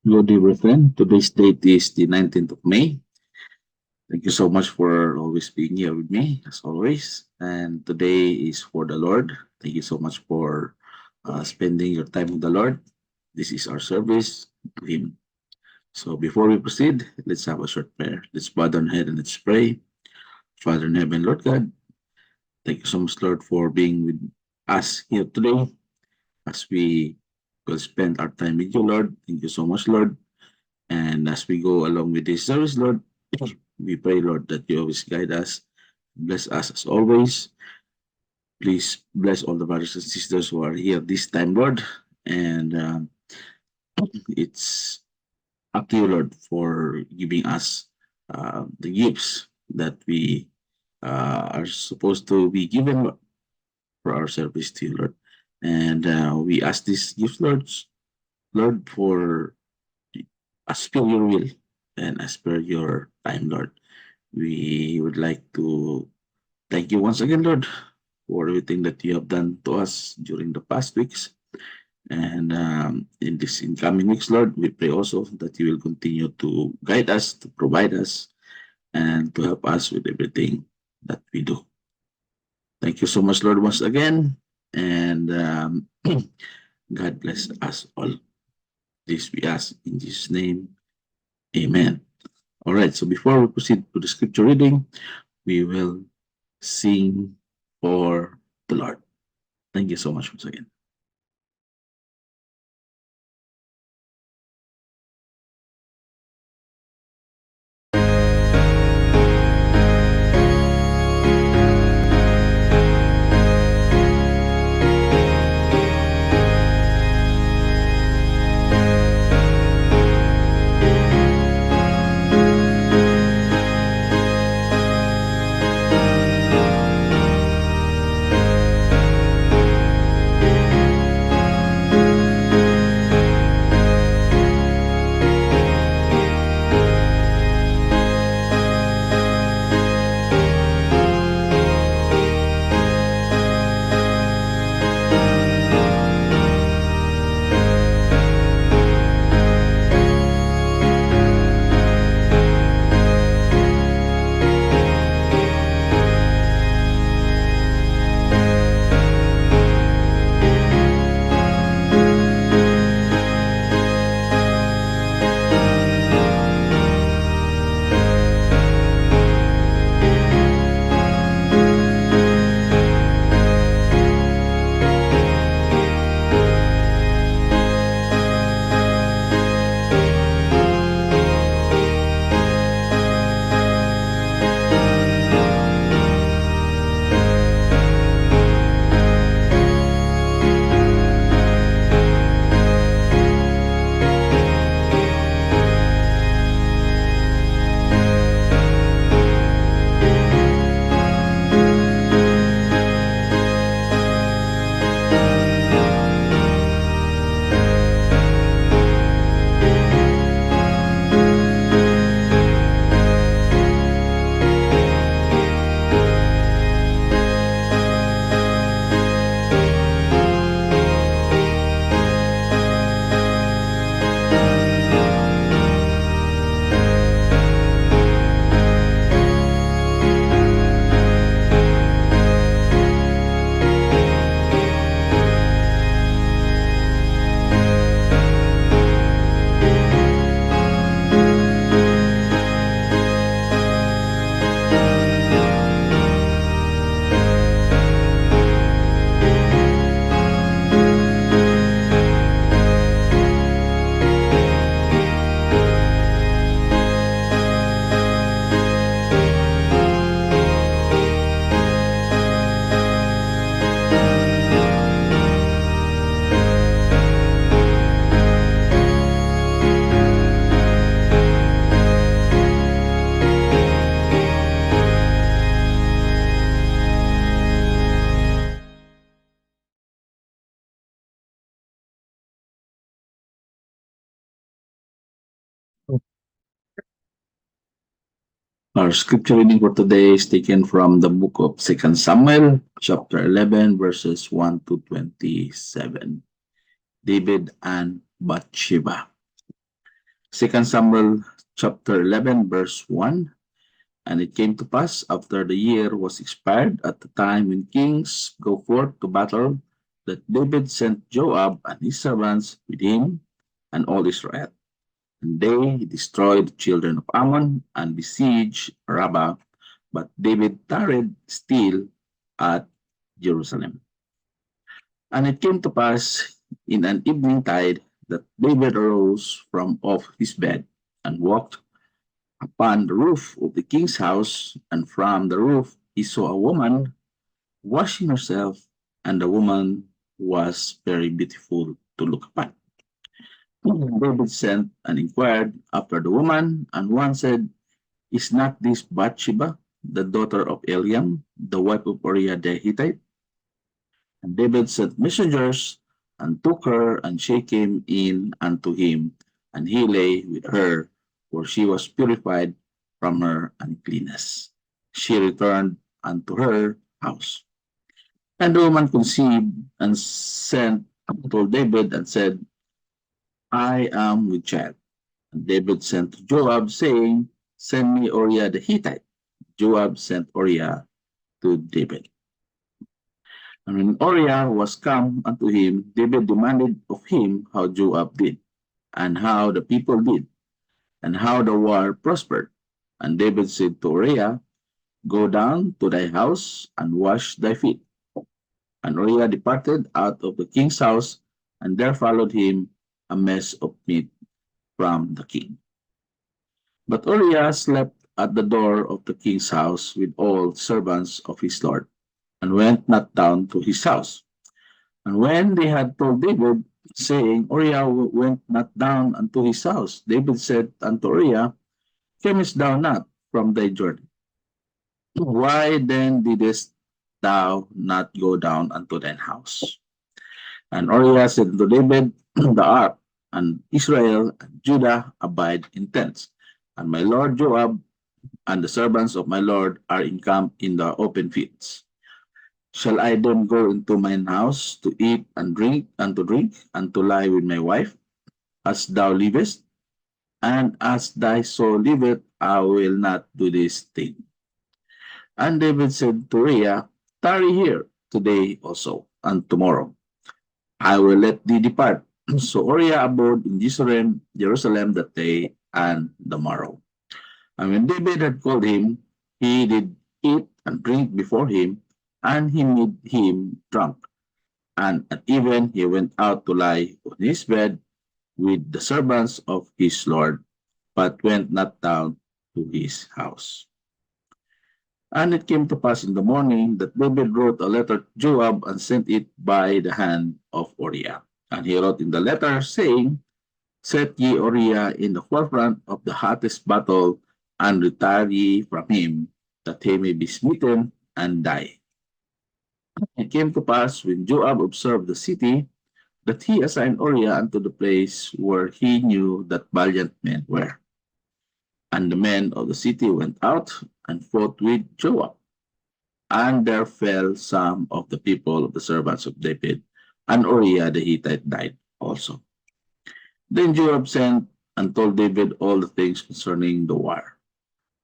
Hello, dear friend. Today's date is the 19th of May. Thank you so much for always being here with me, as always. And today is for the Lord. Thank you so much for spending your time with the Lord. This is our service to Him. So before we proceed, let's have a short prayer. Let's bow down head and let's pray. Father in heaven, Lord God, thank you so much, Lord, for being with us here today as we will spend our time with you, Lord. Thank you so much, Lord. And as we go along with this service, Lord, we pray, Lord, that you always guide us, bless us as always. Please bless all the brothers and sisters who are here this time, Lord. And it's up to you, Lord, for giving us the gifts that we are supposed to be given for our service to you, Lord. And we ask these gifts, Lord, for as per your will and as per your time, Lord. We would like to thank you once again, Lord, for everything that you have done to us during the past weeks. And in this incoming weeks, Lord, we pray also that you will continue to guide us, to provide us, and to help us with everything that we do. Thank you so much, Lord, once again. And God bless us all. This we ask in Jesus' name. Amen. All right, so before we proceed to the scripture reading, we will sing for the Lord. Thank you so much once again. Our scripture reading for today is taken from the book of 2 Samuel, chapter 11, verses 1 to 27. David and Bathsheba. Second Samuel chapter 11 verse 1. And it came to pass after the year was expired at the time when kings go forth to battle that David sent Joab and his servants with him and all Israel. And they destroyed the children of Ammon and besieged Rabbah, but David tarried still at Jerusalem. And it came to pass in an evening tide that David arose from off his bed and walked upon the roof of the king's house, and from the roof he saw a woman washing herself, and the woman was very beautiful to look upon. David sent and inquired after the woman, and one said, Is not this Bathsheba, the daughter of Eliam, the wife of Uriah the Hittite? And David sent messengers and took her and she came in unto him, and he lay with her, for she was purified from her uncleanness. She returned unto her house. And the woman conceived and sent and told David and said, I am with child. And David sent to Joab, saying, Send me Uriah the Hittite. Joab sent Uriah to David. And when Uriah was come unto him, David demanded of him how Joab did, and how the people did, and how the war prospered. And David said to Uriah, Go down to thy house and wash thy feet. And Uriah departed out of the king's house, and there followed him a mess of meat from the king. But Uriah slept at the door of the king's house with all servants of his lord, and went not down to his house. And when they had told David, saying, Uriah went not down unto his house, David said unto Uriah, Camest thou not from thy journey? Why then didst thou not go down unto thine house? And Uriah said unto David, The ark and Israel and Judah abide in tents, and my lord Joab and the servants of my lord are encamped in the open fields. Shall I then go into mine house to eat and to drink, and to lie with my wife, as thou livest? And as thy soul liveth, I will not do this thing. And David said to Uriah, Tarry here today also, and tomorrow. I will let thee depart. So Uriah abode in Jerusalem that day and the morrow. And when David had called him, he did eat and drink before him, and he made him drunk. And at even he went out to lie on his bed with the servants of his lord, but went not down to his house. And it came to pass in the morning that David wrote a letter to Joab and sent it by the hand of Uriah. And he wrote in the letter, saying, Set ye Uriah in the forefront of the hottest battle, and retire ye from him, that he may be smitten and die. It came to pass when Joab observed the city, that he assigned Uriah unto the place where he knew that valiant men were. And the men of the city went out and fought with Joab. And there fell some of the people of the servants of David, and Uriah the Hittite died also. Then Joab sent and told David all the things concerning the war,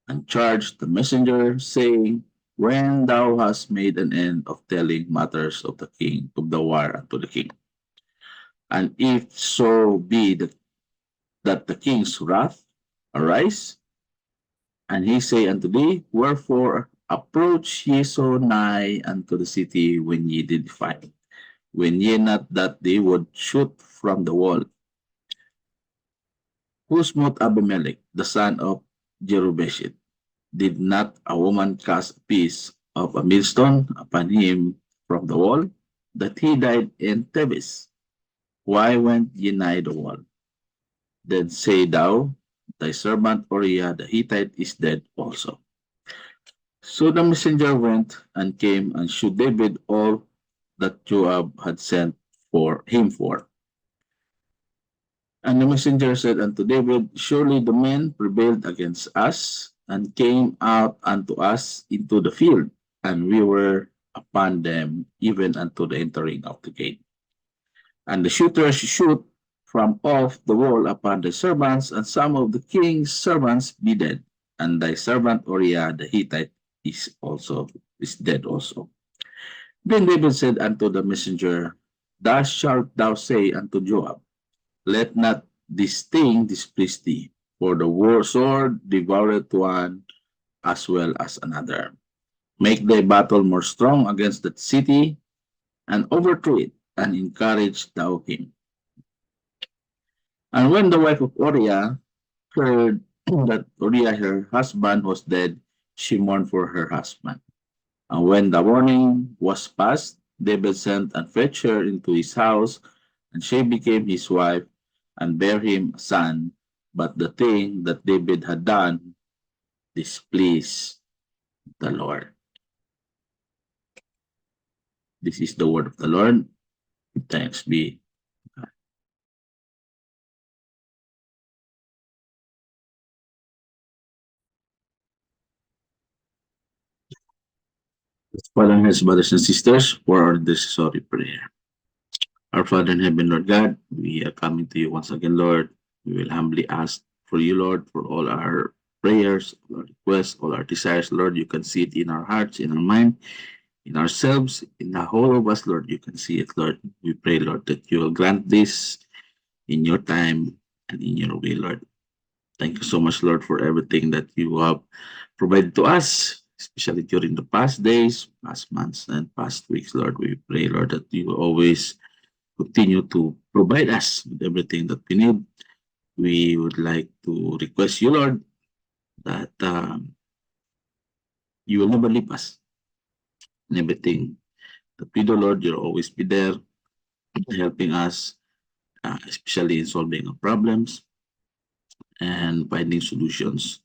and charged the messenger, saying, When thou hast made an end of telling matters of the king, of the war unto the king, and if so be that the king's wrath arise, and he say unto thee, Wherefore approach ye so nigh unto the city when ye did fight, when ye not that they would shoot from the wall, who smote Abimelech, the son of Jerubesheth? Did not a woman cast a piece of a millstone upon him from the wall, that he died in Thebes? Why went ye nigh the wall? Then say thou, Thy servant Uriah the Hittite is dead also. So the messenger went and came and shewed David all that Joab had sent for him for. And the messenger said unto David, Surely the men prevailed against us, and came out unto us into the field, and we were upon them even unto the entering of the gate. And the shooters shoot from off the wall upon thy servants, and some of the king's servants be dead, and thy servant Uriah the Hittite is dead also. Then David said unto the messenger, Thus shalt thou say unto Joab, Let not this thing displease thee, for the war sword devoureth one as well as another. Make thy battle more strong against that city, and overthrow it, and encourage thou him. And when the wife of Uriah heard that Uriah her husband was dead, she mourned for her husband. And when the morning was past, David sent and fetched her into his house, and she became his wife, and bare him a son. But the thing that David had done displeased the Lord. This is the word of the Lord. Thanks be. Father and brothers and sisters, for our necessary prayer. Our Father in heaven, Lord God, we are coming to you once again, Lord. We will humbly ask for you, Lord, for all our prayers, all our requests, all our desires, Lord. You can see it in our hearts, in our mind, in ourselves, in the whole of us, Lord. You can see it, Lord. We pray, Lord, that you will grant this in your time and in your way, Lord. Thank you so much, Lord, for everything that you have provided to us, especially during the past days, past months, and past weeks, Lord. We pray, Lord, that you will always continue to provide us with everything that we need. We would like to request you, Lord, that you will never leave us in everything that we do, Lord. You'll always be there helping us, especially in solving our problems and finding solutions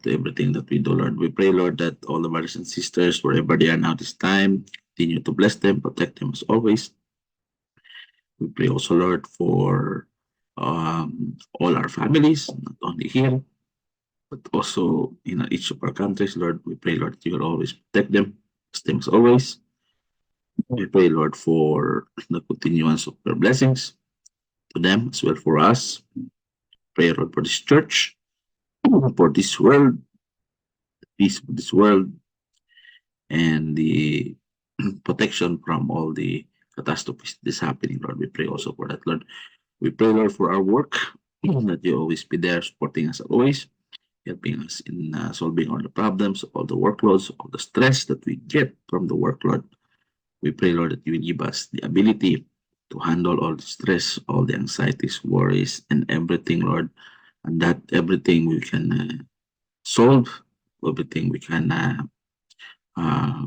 to everything that we do, Lord. We pray, Lord, that all the brothers and sisters, wherever they are now this time, continue to bless them, protect them as always. We pray also, Lord, for all our families, not only here, but also in each of our countries, Lord. We pray, Lord, you will always protect them, bless them as always. We pray, Lord, for the continuance of your blessings to them as well for us. Pray, Lord, for this church, for this world, peace for this world, and the protection from all the catastrophes that's happening, Lord. We pray also for that, Lord. We pray, Lord, for our work, that you always be there supporting us always, helping us in solving all the problems, all the workloads, all the stress that we get from the workload. We pray, Lord, that you will give us the ability to handle all the stress, all the anxieties, worries, and everything, Lord, and that everything we can solve, everything we can uh,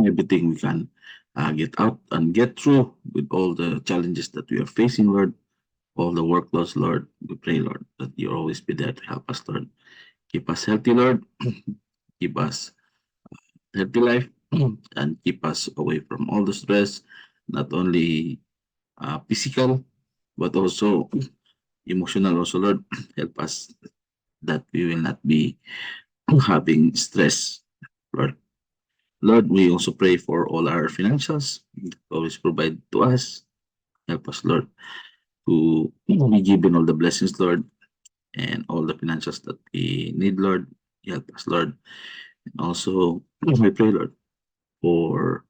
everything we can get out and get through with all the challenges that we are facing, Lord, all the workloads, Lord. We pray, Lord, that you always be there to help us, Lord. Keep us healthy, Lord. Keep us healthy life and keep us away from all the stress, not only physical, but also emotional, also, Lord. Help us that we will not be having stress, Lord. Lord, we also pray for all our financials. Always provide to us. Help us, Lord, to be given all the blessings, Lord, and all the financials that we need, Lord. Help us, Lord. And also, we pray, Lord, for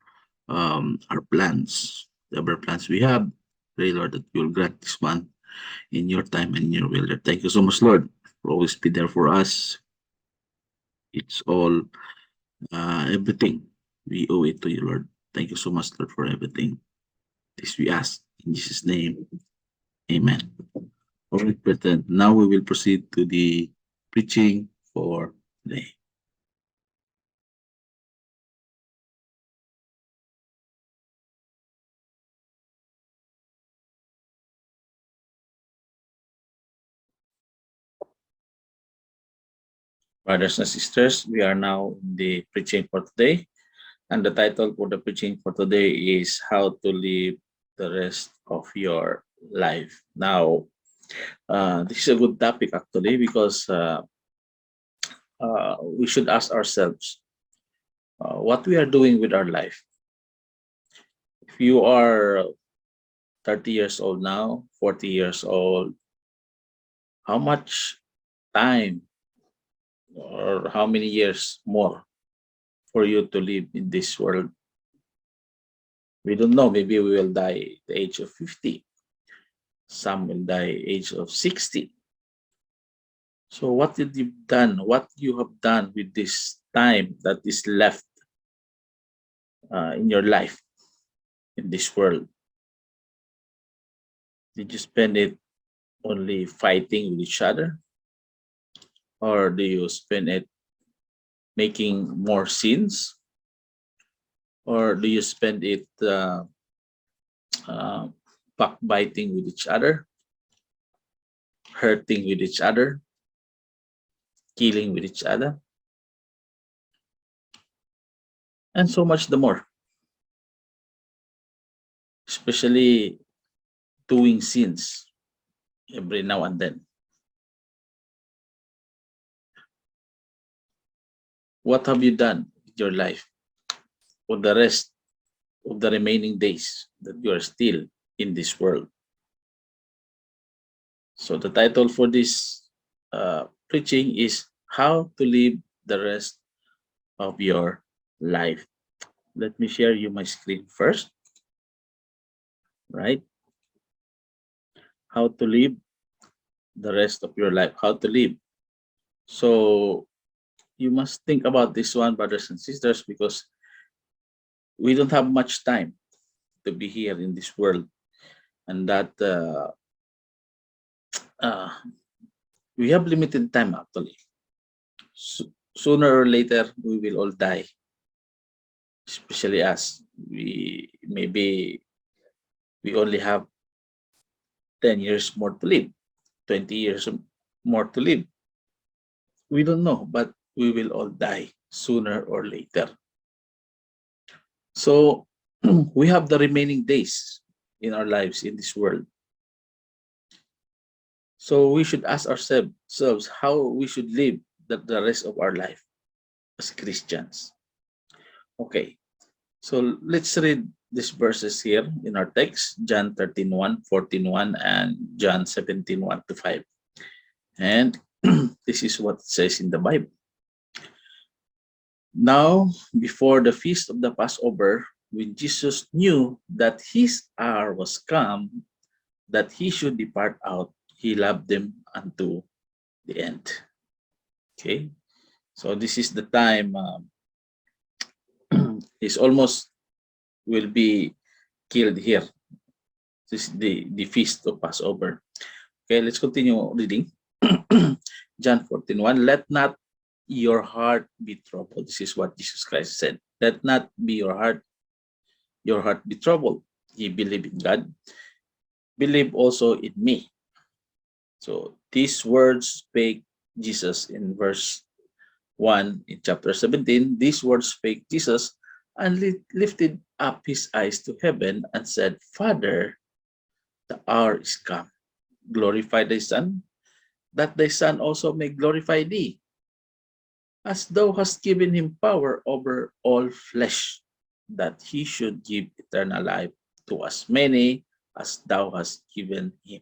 our plans, whatever plans we have. Pray, Lord, that you will grant this one in your time and in your will. Lord. Thank you so much, Lord, for always be there for us. It's all, everything. We owe it to you, Lord. Thank you so much, Lord, for everything. This we ask in Jesus' name. Amen. All right, brethren. Now we will proceed to the preaching for today. Brothers and sisters, we are now in the preaching for today. And the title for the preaching for today is How to Live the Rest of Your Life. Now, this is a good topic actually because we should ask ourselves what we are doing with our life. If you are 30 years old now, 40 years old. How much time or how many years more for you to live in this world? We don't know. Maybe we will die at the age of 50. Some will die age of 60. So what did you done? What you have done with this time that is left in your life in this world? Did you spend it only fighting with each other, or do you spend it making more sins, or do you spend it uh, backbiting with each other, hurting with each other, killing with each other, and so much the more, especially doing sins every now and then? What have you done with your life for the rest of the remaining days that you are still in this world? So the title for this preaching is How to Live the Rest of Your Life. Let me share you my screen first, right? How to live the rest of your life. How to live. So you must think about this one, brothers and sisters, because we don't have much time to be here in this world, and that uh, we have limited time actually. Sooner or later, we will all die, especially us. We only have 10 years more to live, 20 years more to live. We don't know, but we will all die sooner or later. So we have the remaining days in our lives in this world. So we should ask ourselves how we should live the rest of our life as Christians. Okay, so let's read these verses here in our text, John 13:1, 14:1, and John 17:1 to 5. And this is what it says in the Bible. Now, before the feast of the Passover, when Jesus knew that his hour was come, that he should depart out, he loved them unto the end. Okay, so this is the time he's almost will be killed here. This is the feast of Passover. Okay, let's continue reading. John 14:1. Let not your heart be troubled. This is what Jesus Christ said. Let not be your heart be troubled. Ye believe in God, believe also in me. So these words spake Jesus in verse 1 in chapter 17. These words spake Jesus and lifted up his eyes to heaven and said, Father, the hour is come. Glorify thy Son, that thy Son also may glorify thee, as thou hast given him power over all flesh, that he should give eternal life to as many as thou hast given him.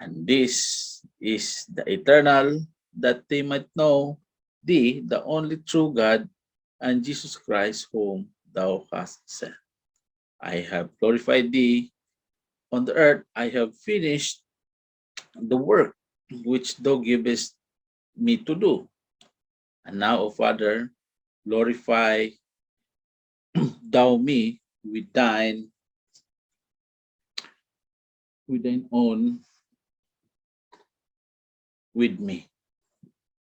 And this is the eternal, that they might know thee, the only true God, and Jesus Christ, whom thou hast sent. I have glorified thee on the earth. I have finished the work which thou givest me to do. And now, O Father, glorify thou me with thine own, with me,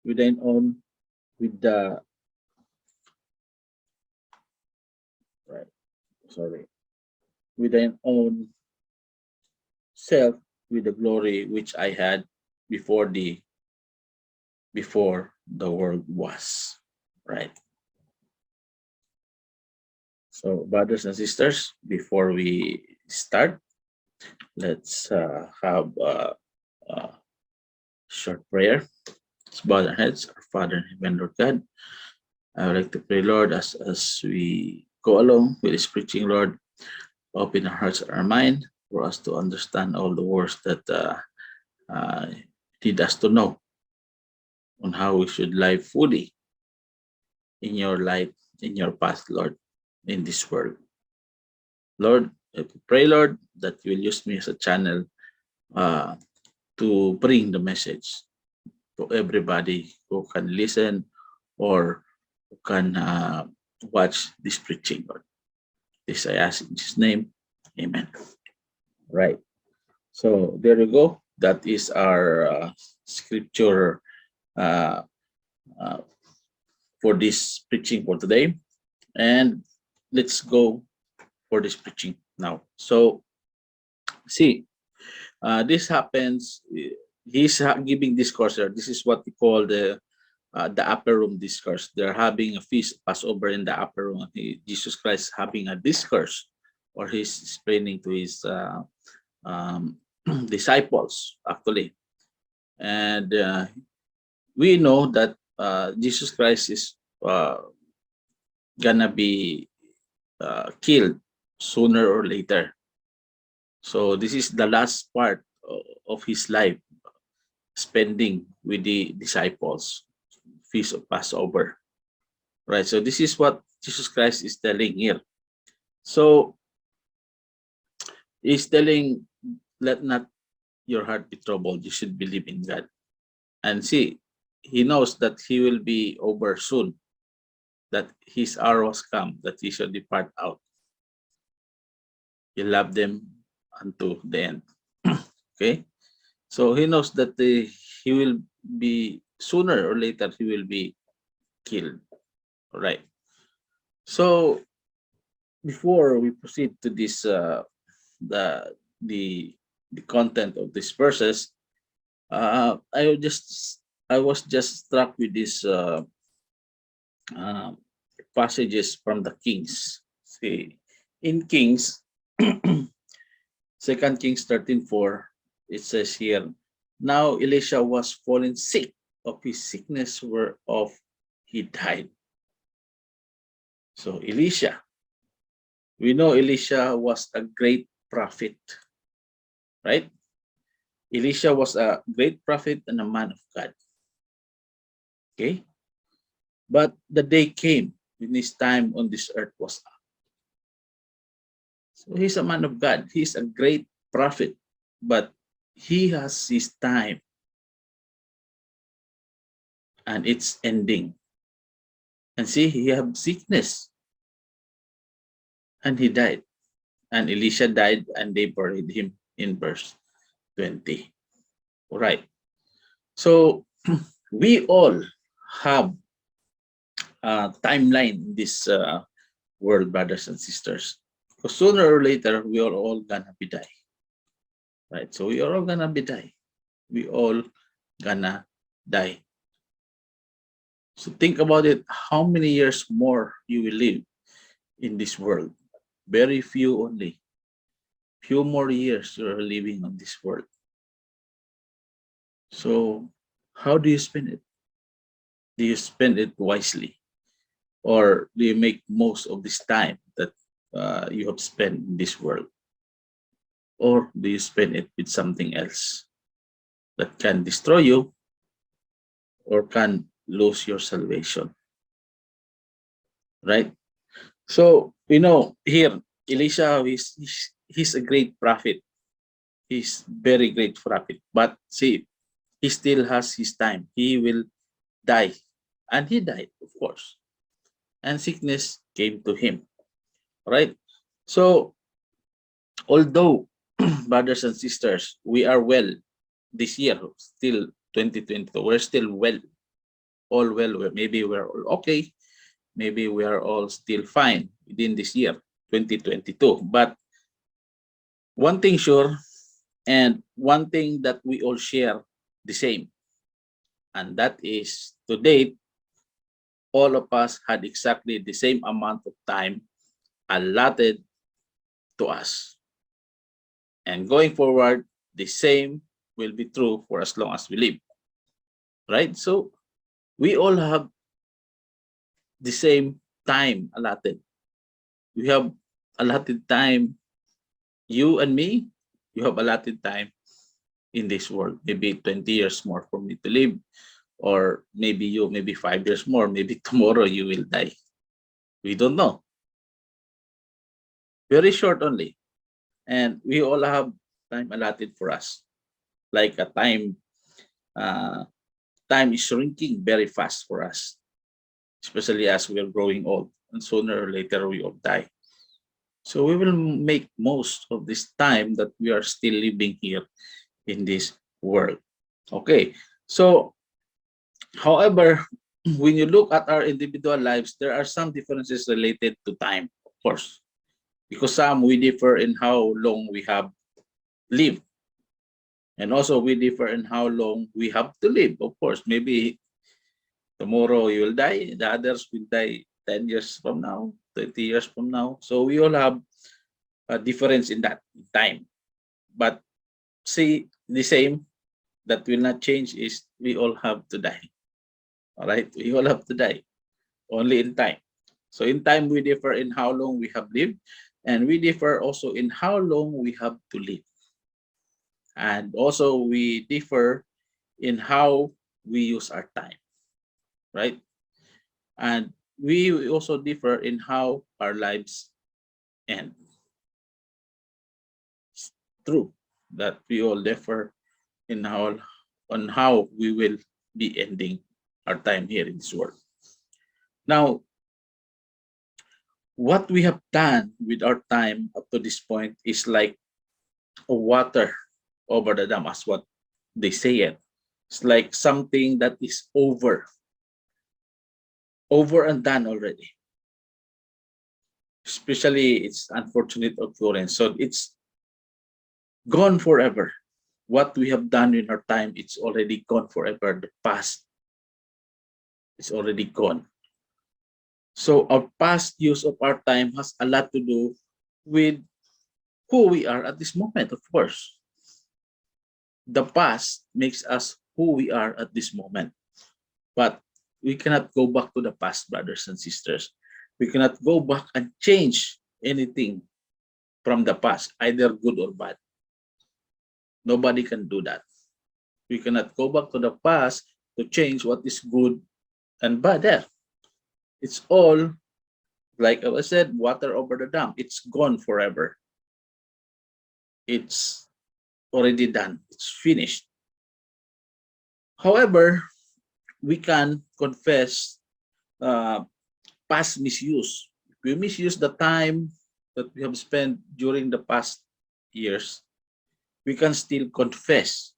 with thine own, with the, right, sorry, with thine own self, with the glory which I had before thee, before the world was. Right. So, brothers and sisters, before we start, let's have a short prayer. Let's bow our heads. Our Father in heaven, Lord God, I would like to pray, Lord, as we go along with this preaching, Lord, open our hearts and our mind for us to understand all the words that need us to know on how we should live fully in your life, in your path, Lord, in this world. Lord, I pray, Lord, that you will use me as a channel uh, to bring the message to everybody who can listen or who can watch this preaching, Lord. This I ask in Jesus' name. Amen. Right. So there you go. That is our scripture uh, uh, for this preaching for today. And let's go for this preaching now. So, see, this happens. He's giving discourse here. This is what we call the upper room discourse. They're having a feast Passover in the upper room. Jesus Christ having a discourse, or he's explaining to his um, disciples actually. And we know that Jesus Christ is gonna be killed sooner or later. So this is the last part of his life, spending with the disciples, feast of Passover. Right. So this is what Jesus Christ is telling here. So he's telling, let not your heart be troubled. You should believe in God. And see, he knows that he will be over soon, that his hour was come, that he shall depart out. He loved them unto the end. Okay? So he knows that he will be, sooner or later, he will be killed. All right. So before we proceed to this, the the the content of these verses, I was just struck with these uh, passages from the Kings. See, in Kings, Second Kings 13:4, it says here, now Elisha was fallen sick of his sickness whereof he died. So Elisha, we know Elisha was a great prophet, right? Elisha was a great prophet and a man of God. Okay? But the day came when his time on this earth was up. So he's a man of God. He's a great prophet, but he has his time and it's ending. And see, he had sickness and he died. And Elisha died and they buried him in verse 20. All right. So we all have a timeline in this world, brothers and sisters. Because sooner or later, we are all gonna be die. Right? So we are all gonna be die. We all gonna die. So think about it. How many years more you will live in this world? Very few only. Few more years you are living on this world. So how do you spend it? Do you spend it wisely? Or do you make most of this time that you have spent in this world? Or do you spend it with something else that can destroy you or can lose your salvation? Right? So, you know, here, Elisha, he's a great prophet. He's very great prophet. But see, he still has his time. He will die. And he died, of course. And sickness came to him. Right? So, although, brothers and sisters, we are well this year, still 2022, we're still well, all well. Maybe we're all okay. Maybe we are all still fine within this year, 2022. But one thing sure, and one thing that we all share the same, and that is to date, all of us had exactly the same amount of time allotted to us. And going forward, the same will be true for as long as we live. Right? So we all have the same time allotted. We have allotted time You and me, you have allotted time in this world. Maybe 20 years more for me to live, or maybe you, maybe 5 years more, maybe tomorrow you will die. We don't know. Very short only. And we all have time allotted for us. Like a uh, time is shrinking very fast for us, especially as we are growing old. And sooner or later we all die. So we will make most of this time that we are still living here in this world. Okay. So, however, when you look at our individual lives, there are some differences related to time, of course, because some we differ in how long we have lived, and also we differ in how long we have to live. Of course, maybe tomorrow you will die, the others will die 10 years from now, 20 years from now. So we all have a difference in that time. But see, the same that will not change is we all have to die. All right, we all have to die, only in time. So in time, we differ in how long we have lived, and we differ also in how long we have to live. And also we differ in how we use our time, right? And we also differ in how our lives end. It's true that we all differ in how on how we will be ending our time here in this world. Now, what we have done with our time up to this point is like water over the dam, as what they say it. It's like something that is over and done already. Especially its unfortunate occurrence. So it's gone forever. What we have done in our time, it's already gone forever. The past is already gone. So our past use of our time has a lot to do with who we are at this moment, of course. The past makes us who we are at this moment. But we cannot go back to the past, brothers and sisters. We cannot go back and change anything from the past, either good or bad. Nobody can do that. We cannot go back to the past to change what is good and bad there. It's all, like I said, water over the dam. It's gone forever. It's already done. It's finished. However, we can confess past misuse. If we misuse the time that we have spent during the past years, we can still confess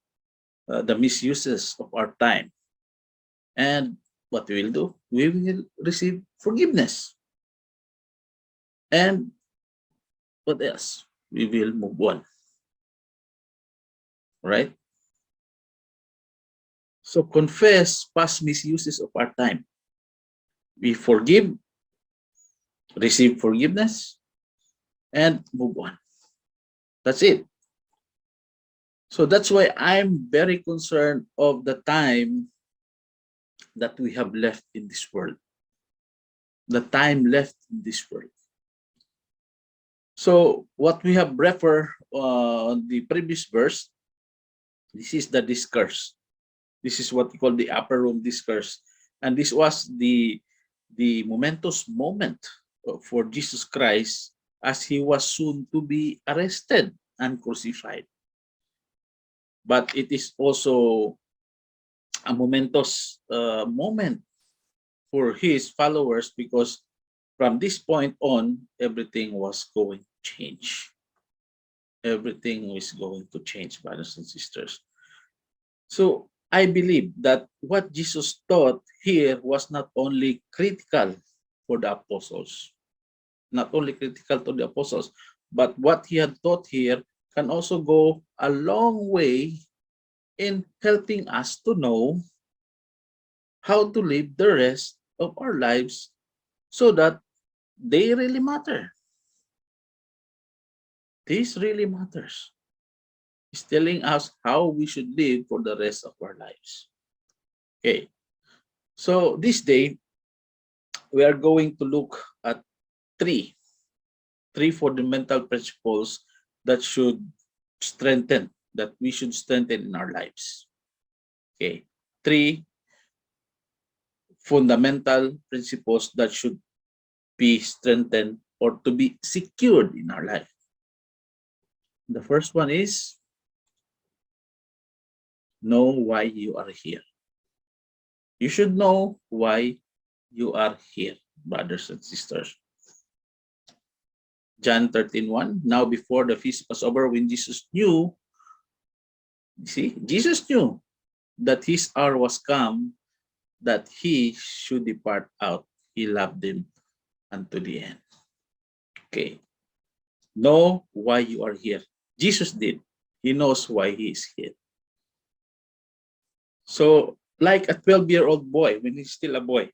the misuses of our time. And what we will do, we will receive forgiveness. And what else? We will move on. Right? So confess past misuses of our time. We forgive, receive forgiveness, and move on. That's it. So that's why I'm very concerned of the time that we have left in this world. The time left in this world. So what we have referred on the previous verse, this is the discourse. This is what we call the upper room discourse. And this was the momentous moment for Jesus Christ as he was soon to be arrested and crucified. But it is also a momentous moment for his followers, because from this point on, everything was going to change. Everything is going to change, brothers and sisters. So I believe that what Jesus taught here was not only critical for the apostles, not only critical to the apostles, but what he had taught here can also go a long way in helping us to know how to live the rest of our lives so that they really matter. This really matters. It's telling us how we should live for the rest of our lives. Okay. So this day, we are going to look at three fundamental principles that should strengthen, that we should strengthen in our lives. Okay. 3 fundamental principles that should be strengthened or to be secured in our life. The first one is know why you are here. You should know why you are here, brothers and sisters. John 13:1. Now before the feast was over, when Jesus knew, Jesus knew that his hour was come, that he should depart out. He loved them unto the end. Okay. Know why you are here. Jesus did. He knows why he is here. So, like a 12-year-old boy, when he's still a boy,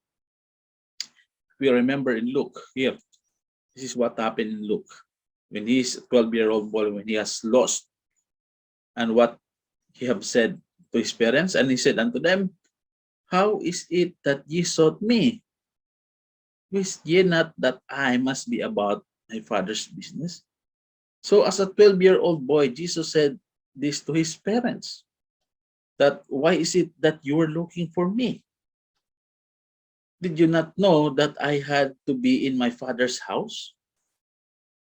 we remember in Luke here, this is what happened in Luke. When he's a 12-year-old boy, when he has lost, and what he have said to his parents, and he said unto them, how is it that ye sought me? Wist ye not that I must be about my father's business? So as a 12-year-old boy, Jesus said this to his parents, that why is it that you were looking for me? Did you not know that I had to be in my father's house?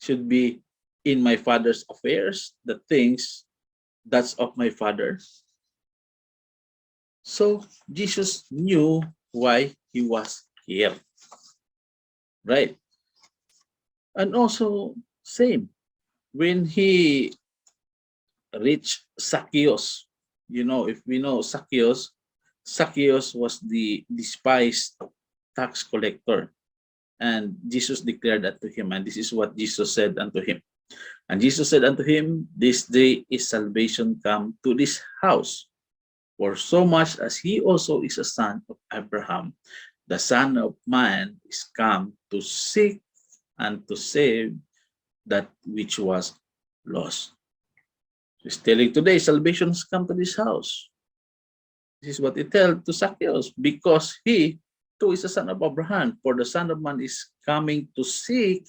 Should be in my father's affairs, the things that's of my father. So Jesus knew why he was here. Right? And also, same, when he reached Zacchaeus, if we know Zacchaeus, Zacchaeus was the despised tax collector. And Jesus declared that to him, and this is what Jesus said unto him. And Jesus said unto him, this day is salvation come to this house, for so much as he also is a son of Abraham. The Son of Man is come to seek and to save that which was lost. He's telling today, salvation has come to this house. This is what he tells to Zacchaeus, because he too is a son of Abraham. For the Son of Man is coming to seek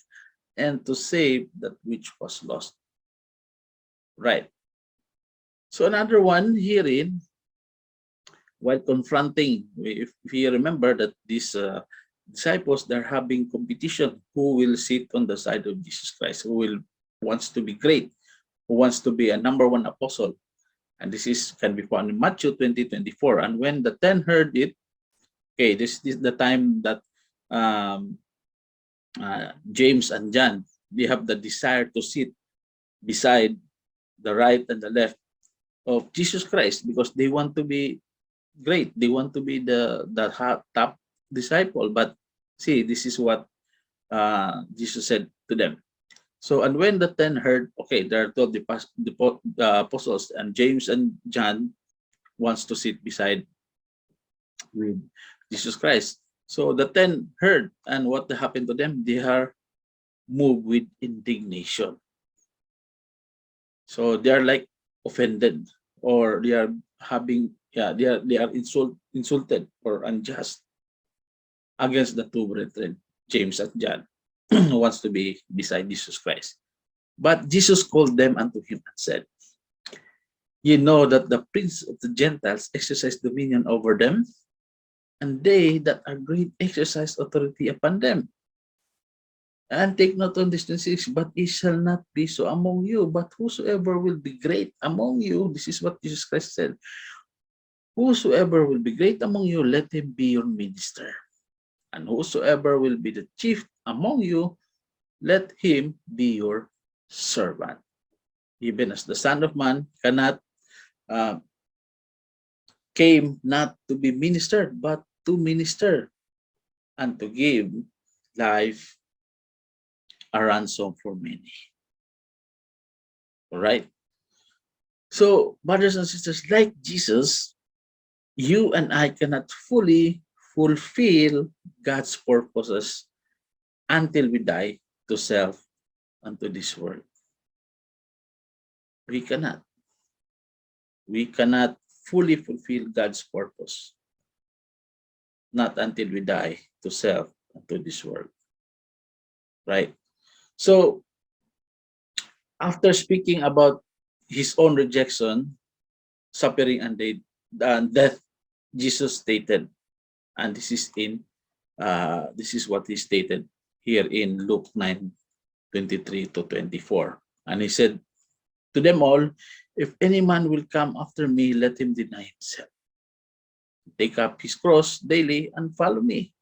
and to save that which was lost. Right. So another one herein, while confronting, if you remember that these disciples, they're having competition, who will sit on the side of Jesus Christ, who wants to be great, who wants to be a number one apostle. And this can be found in Matthew 20:24. And when the 10 heard it, okay, this is the time that James and John, they have the desire to sit beside the right and the left of Jesus Christ, because they want to be great. They want to be the top disciple. But see, this is what Jesus said to them. So, and when the 10 heard, okay, there are 12 apostles, and James and John wants to sit beside with Jesus Christ. So the 10 heard, and what happened to them? They are moved with indignation. So they are like offended, or they are having, they are insulted or unjust against the two brethren, James and John, who wants to be beside Jesus Christ. But Jesus called them unto him and said, ye know that the prince of the Gentiles exercise dominion over them, and they that are great exercise authority upon them. And take note on this 26, but it shall not be so among you, but whosoever will be great among you, this is what Jesus Christ said, whosoever will be great among you, let him be your minister. And whosoever will be the chief among you, let him be your servant. Even as the Son of Man came not to be ministered, but to minister, and to give life a ransom for many. All right. So, brothers and sisters, like Jesus, you and I cannot fully fulfill God's purposes until we die to self and to this world. We cannot. We cannot fully fulfill God's purpose, not until we die to self and to this world. Right? So, After speaking about his own rejection, suffering, and death, Jesus stated, and this is what he stated here in Luke 9:23 to 24. And he said to them all, if any man will come after me, let him deny himself, take up his cross daily, and follow me.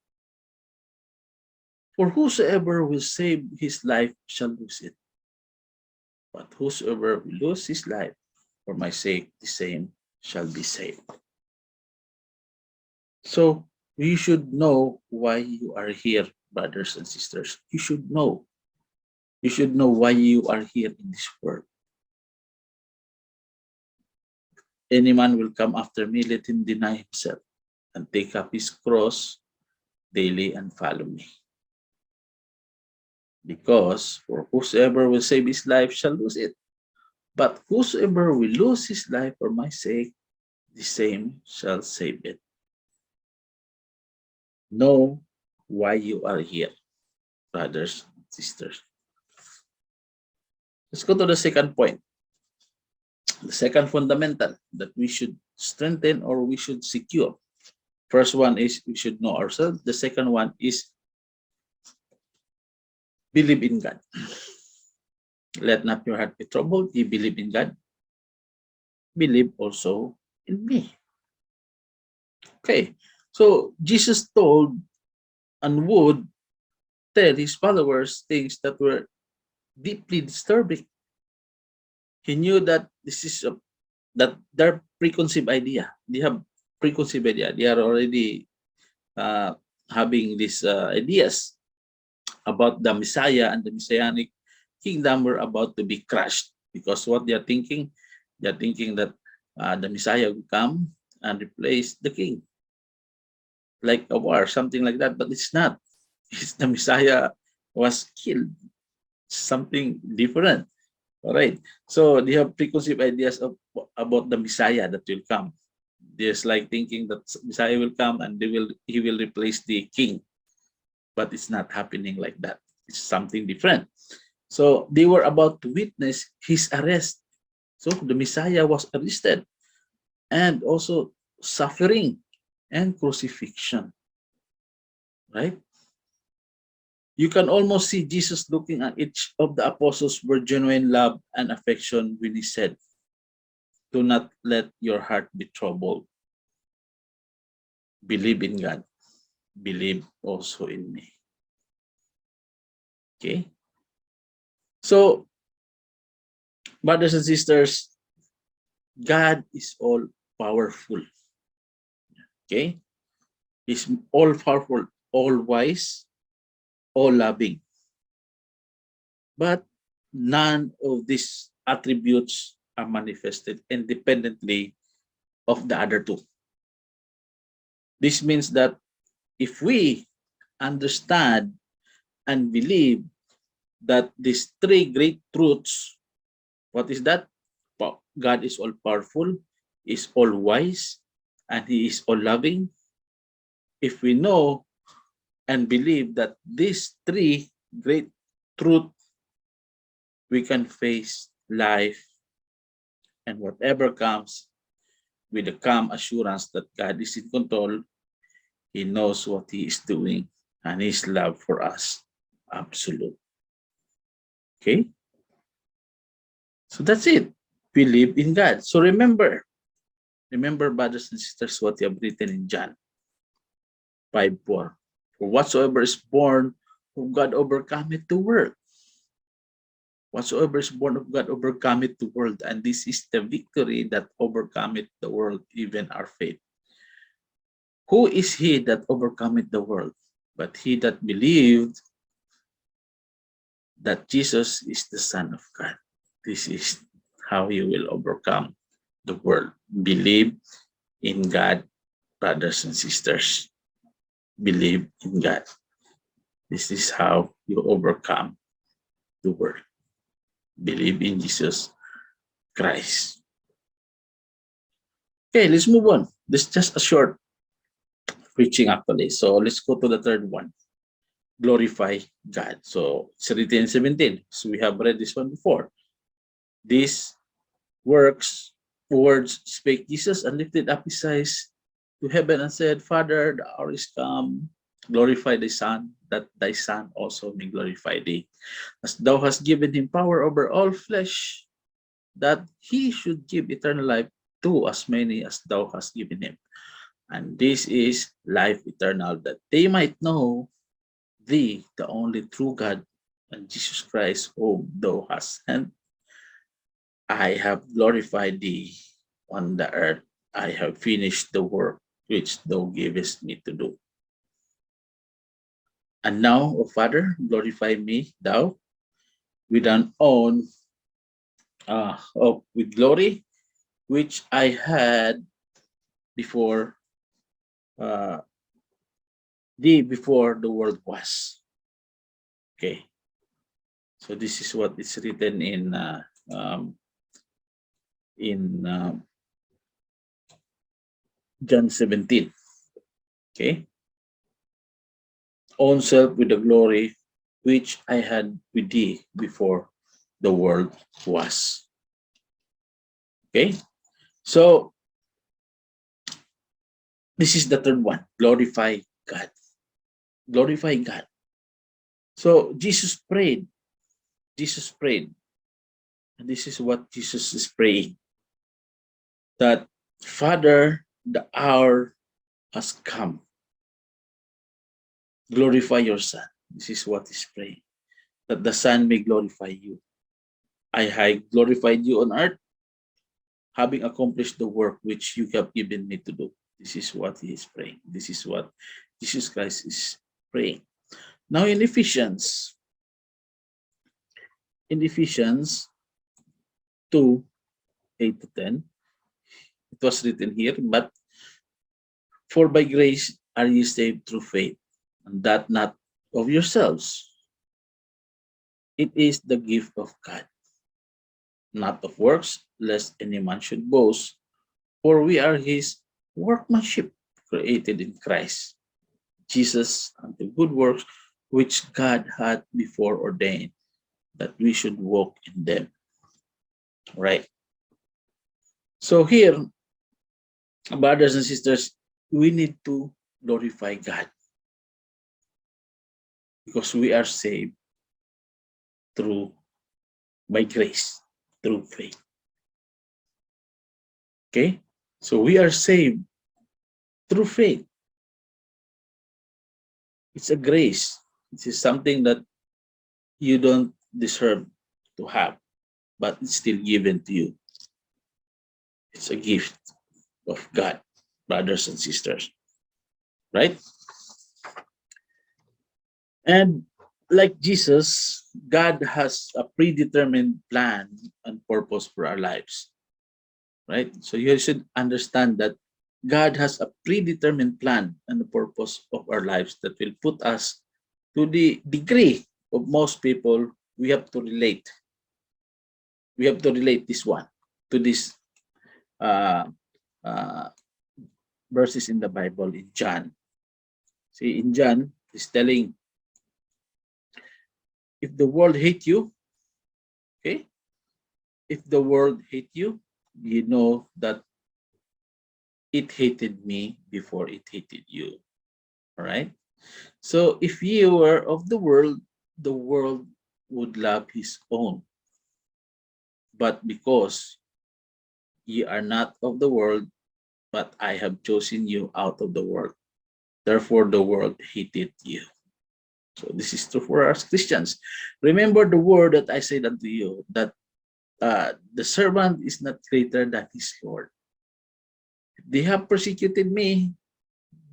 For whosoever will save his life shall lose it. But whosoever will lose his life for my sake, the same shall be saved. So you should know why you are here, brothers and sisters. You should know. You should know why you are here in this world. Any man will come after me, let him deny himself and take up his cross daily and follow me. Because for whosoever will save his life shall lose it. But whosoever will lose his life for my sake, the same shall save it. Know why you are here, brothers and sisters. Let's go to the second point. The second fundamental that we should strengthen or we should secure. First one is we should know ourselves. The second one is believe in God. Let not your heart be troubled. You believe in God. Believe also in me. Okay. So Jesus told and would tell his followers things that were deeply disturbing. He knew that this is that their preconceived idea. They have preconceived idea. They are already having these ideas about the Messiah and the Messianic kingdom were about to be crushed, because what they are thinking that the Messiah will come and replace the king, like a war, something like that. But it's not. It's the Messiah was killed. Something different. All right. So they have preconceived ideas about the Messiah that will come. There's like thinking that Messiah will come and he will replace the king. But it's not happening like that. It's something different. So they were about to witness his arrest. So the Messiah was arrested and also suffering and crucifixion. Right? You can almost see Jesus looking at each of the apostles with genuine love and affection when he said, do not let your heart be troubled. Believe in God. Believe also in me. Okay? So, brothers and sisters, God is all powerful. Okay? He's all powerful, all wise, all loving. But none of these attributes are manifested independently of the other two. This means that if we understand and believe that these three great truths, what is that? God is all powerful, is all wise, and he is all loving. If we know and believe that these three great truths, we can face life and whatever comes with the calm assurance that God is in control. He knows what he is doing, and his love for us absolute. Okay? So that's it. Believe in God. So remember, brothers and sisters, what you have written in John 5:4. For whatsoever is born of God overcometh the world. Whatsoever is born of God overcometh the world. And this is the victory that overcometh the world, even our faith. Who is he that overcometh the world? But he that believed that Jesus is the Son of God. This is how you will overcome the world. Believe in God, brothers and sisters. Believe in God. This is how you overcome the world. Believe in Jesus Christ. Okay, let's move on. This is just a short preaching actually. So let's go to the third one. Glorify God. So it's written in 17. So we have read this one before. These words spake Jesus, and lifted up his eyes to heaven and said, Father, the hour is come, glorify thy Son, that thy Son also may glorify thee, as thou hast given him power over all flesh, that he should give eternal life to as many as thou hast given him. And this is life eternal, that they might know thee, the only true God, and Jesus Christ, whom thou hast sent. I have glorified thee on the earth. I have finished the work which thou gavest me to do. And now, O Father, glorify me, thou, with an own with glory which I had before uh, thee before the world was. Okay, so this is what is written in John 17. Okay, own self with the glory which I had with thee before the world was. Okay, so this is the third one, glorify God. Glorify God. So Jesus prayed. Jesus prayed. And this is what Jesus is praying. That Father, the hour has come. Glorify your Son. This is what he's praying. That the Son may glorify you. I have glorified you on earth, having accomplished the work which you have given me to do. This is what he is praying. This is what Jesus Christ is praying. Now in Ephesians 2, 8 to 10, it was written here, but for by grace are ye saved through faith, and that not of yourselves. It is the gift of God, not of works, lest any man should boast. For we are his workmanship, created in Christ Jesus unto good works, which God had before ordained that we should walk in them. Right. So here, brothers and sisters, we need to glorify God because we are saved by grace, through faith. Okay? So we are saved through faith. It's a grace. It is something that you don't deserve to have, but it's still given to you. It's a gift of God, brothers and sisters. Right? And like Jesus, God has a predetermined plan and purpose for our lives. Right? So you should understand that God has a predetermined plan and the purpose of our lives that will put us to the degree of most people. We have to relate. We have to relate this one to this uh, uh, verses in the Bible in John. See, in John, he's telling, if the world hate you, okay, if the world hate you, you know that it hated me before it hated you. All right. So if you were of the world would love his own. But because ye are not of the world, but I have chosen you out of the world, therefore the world hated you. So this is true for us Christians. Remember the word that I said unto you, that the servant is not greater than his Lord. If they have persecuted me,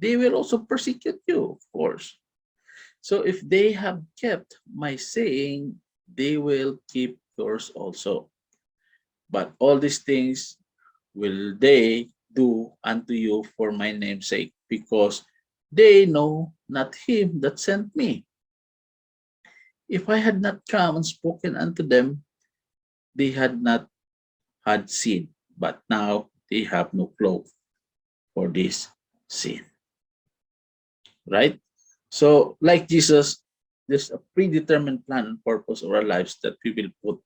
they will also persecute you, of course. So if they have kept my saying, they will keep yours also. But all these things will they do unto you for my name's sake, because they know not him that sent me. If I had not come and spoken unto them, they had not had sin, but now they have no cloak for this sin. Right? So, like Jesus, there's a predetermined plan and purpose of our lives that we will put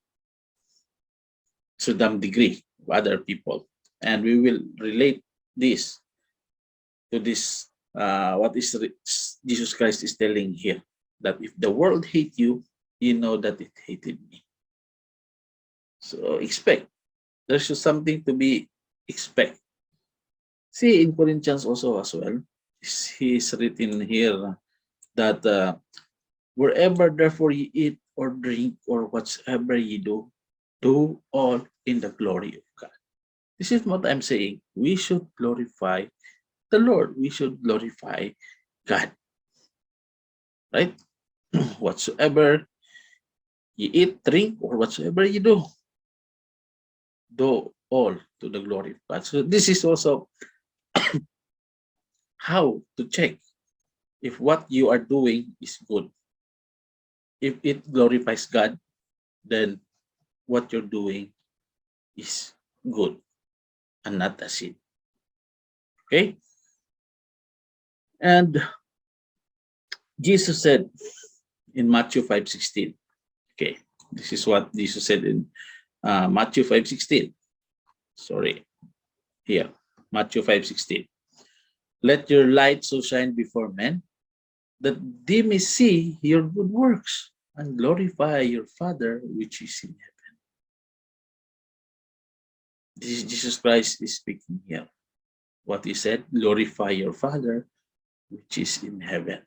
to some degree of other people. And we will relate this to this, what is Jesus Christ is telling here, that if the world hate you, you know that it hated me. So expect. There's just something to be expect. See in Corinthians also as well, he is written here that wherever therefore you eat or drink or whatsoever you do all in the glory of God. This is what I'm saying. We should glorify the Lord. We should glorify God. Right? Whatsoever you eat, drink, or whatsoever you do all to the glory of God. So this is also how to check if what you are doing is good. If it glorifies God, then what you're doing is good and not a sin. Okay? And Jesus said in Matthew 5:16. Okay, this is what Jesus said in Matthew 5:16. Sorry, here, Matthew 5:16. Let your light so shine before men that they may see your good works and glorify your Father which is in heaven. This is Jesus Christ is speaking here. What he said, glorify your Father which is in heaven.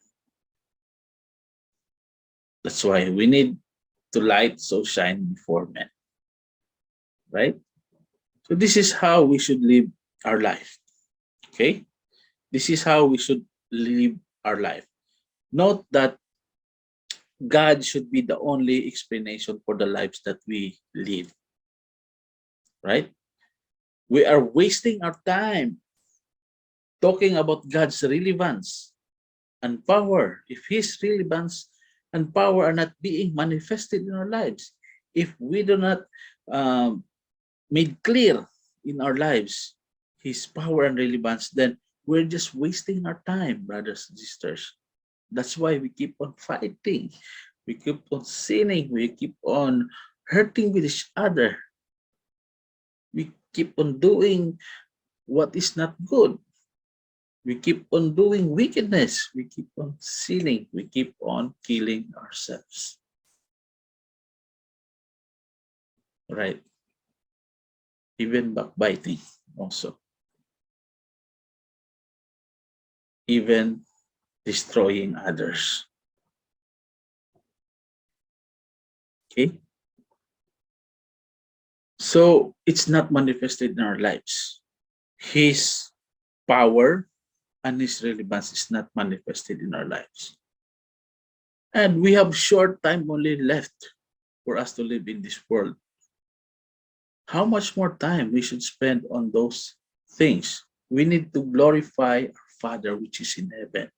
That's why we need to light so shine before men. Right? So this is how we should live our life. Okay? This is how we should live our life. Note that God should be the only explanation for the lives that we live. Right? We are wasting our time talking about God's relevance and power if His relevance and power are not being manifested in our lives. If we do not made clear in our lives His power and relevance, then we're just wasting our time, brothers and sisters. That's why we keep on fighting. We keep on sinning. We keep on hurting with each other. We keep on doing what is not good. We keep on doing wickedness. We keep on sinning. We keep on killing ourselves. Right? Even backbiting also. Even destroying others. Okay? So it's not manifested in our lives. His power and His relevance is not manifested in our lives. And we have short time only left for us to live in this world. How much more time we should spend on those things? We need to glorify our Father which is in heaven.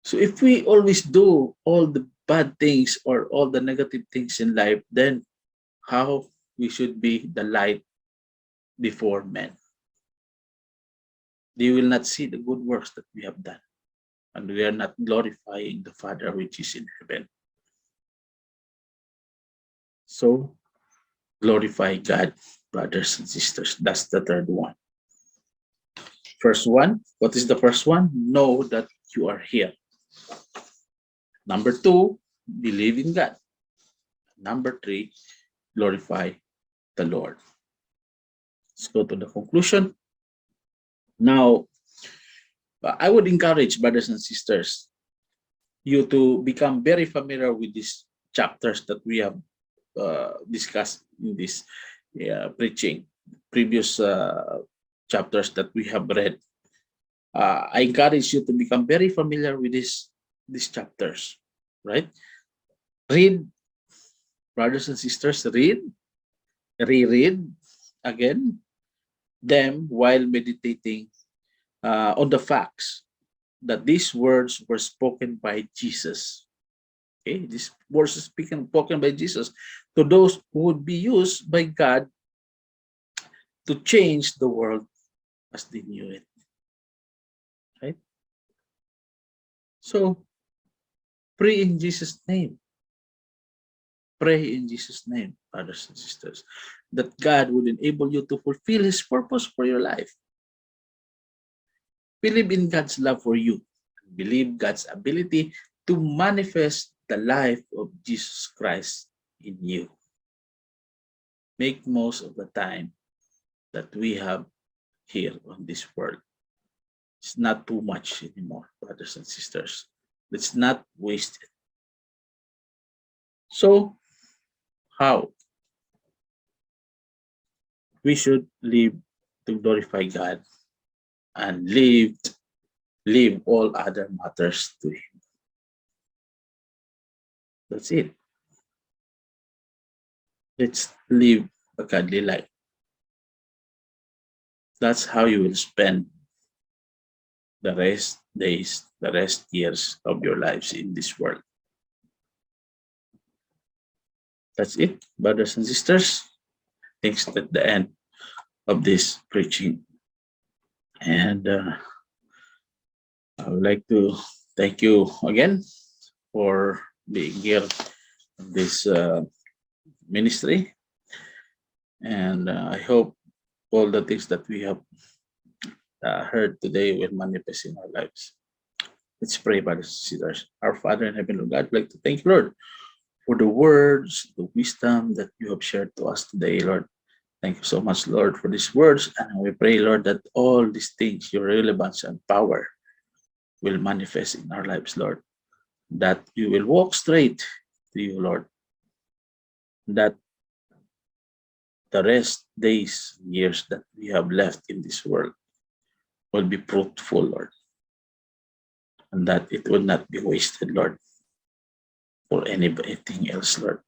So if we always do all the bad things or all the negative things in life, then how we should be the light before men? They will not see the good works that we have done, and we are not glorifying the Father which is in heaven. So glorify God, brothers and sisters. That's the third one. First one, what is the first one? Know that you are here. Number two, believe in God. Number three, glorify the Lord. Let's go to the conclusion. Now, I would encourage brothers and sisters you to become very familiar with these chapters that we have discussed in this preaching, previous chapters that we have read. I encourage you to become very familiar with these chapters, right? Read, brothers and sisters, read, reread again them while meditating on the facts that these words were spoken by Jesus. Okay, these words are spoken by Jesus to those who would be used by God to change the world as they knew it. Right? So, pray in Jesus' name. pray in Jesus' name, brothers and sisters, that God would enable you to fulfill His purpose for your life. Believe in God's love for you. Believe God's ability to manifest the life of Jesus Christ in you. Make most of the time that we have here on this world. It's not too much anymore, brothers and sisters. Let's not waste it. So, how? We should live to glorify God and leave all other matters to Him. That's it. Let's live a godly life. That's how you will spend the rest days, the rest years of your lives in this world. That's it, brothers and sisters. Thanks at the end of this preaching. And I would like to thank you again for being here in this ministry. And I hope all the things that we have heard today will manifest in our lives. Let's pray, brothers and sisters. Our Father in heaven, Lord God, I'd like to thank you, Lord, for the words, the wisdom that you have shared to us today, Lord. Thank you so much, Lord, for these words. And we pray, Lord, that all these things, your relevance and power, will manifest in our lives, Lord. That you will walk straight to you, Lord. That the rest days, years that we have left in this world will be fruitful, Lord. And that it will not be wasted, Lord, for anything else, Lord.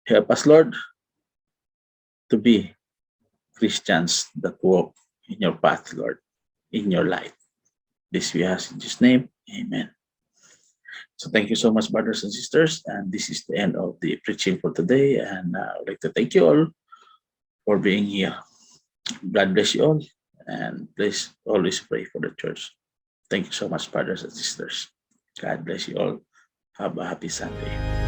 Help us, Lord, to be Christians that walk in your path, Lord, in your light. This we ask in Jesus' name. Amen. So thank you so much, brothers and sisters. And this is the end of the preaching for today. And I would like to thank you all for being here. God bless you all. And please always pray for the church. Thank you so much, brothers and sisters. God bless you all. Have a happy Sunday.